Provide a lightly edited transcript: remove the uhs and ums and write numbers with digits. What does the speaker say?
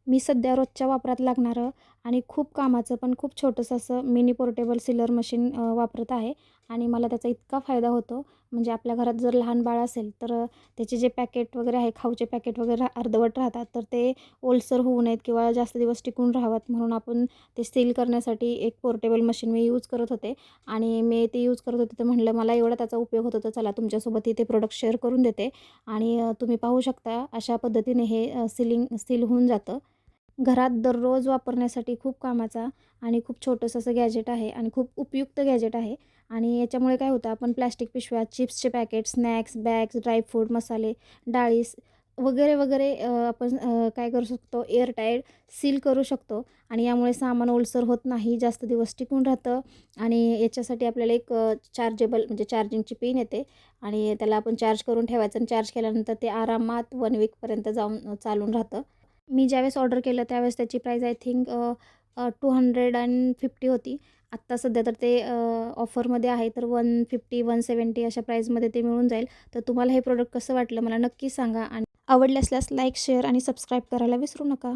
मी सध्या रोजच्या वापरात लागणारं आणि खूप कामाचं पण खूप छोटंसं असं मिनी पोर्टेबल सिलर मशीन वापरत आहे आणि मला त्याचा इतका फायदा होतो. म्हणजे आपल्या घरात जर लहान बाळ असेल तर त्याचे जे पॅकेट वगैरे आहे, खाऊचे पॅकेट वगैरे अर्धवट राहतात, तर ते ओलसर होऊ नयेत किंवा जास्त दिवस टिकून राहावेत म्हणून आपण ते सील करण्यासाठी एक पोर्टेबल मशीन मी यूज करत होते. आणि मी ते यूज करत होते तर म्हणलं मला एवढा त्याचा उपयोग होतो तर चला तुमच्यासोबतही ते प्रोडक्ट शेअर करून देते. आणि तुम्ही पाहू शकता अशा पद्धतीने हे सील होऊन जातं. घरात दररोज वापरण्यासाठी खूप कामाचा आणि खूप छोटंसं असं गॅजेट आहे आणि खूप उपयुक्त गॅजेट आहे. आणि याच्यामुळे काय होतं, आपण प्लास्टिक पिशव्या, चिप्सचे पॅकेट, स्नॅक्स, बॅग्स, ड्रायफ्रूट, मसाले, डाळी वगैरे वगैरे आपण काय करू शकतो, एअरटाईट सील करू शकतो. आणि यामुळे सामान ओलसर होत नाही, जास्त दिवस टिकून राहतं. आणि याच्यासाठी आपल्याला एक चार्जेबल म्हणजे चार्जिंगची पिन येते आणि त्याला आपण चार्ज करून ठेवायचं आणि चार्ज केल्यानंतर ते आरामात 1 वीकपर्यंत जाऊन चालून राहतं. मी ज्यावेळेस ऑर्डर केलं त्यावेळेस त्याची प्राईस आय थिंक 250 होती. आत्ता सध्या तर ते ऑफरमध्ये आहे, तर 150-170 अशा प्राईजमध्ये ते मिळून जाईल. तर तुम्हाला हे प्रोडक्ट कसं वाटलं मला नक्की सांगा आणि आवडले असल्यास लाईक, शेअर आणि सबस्क्राईब करायला विसरू नका.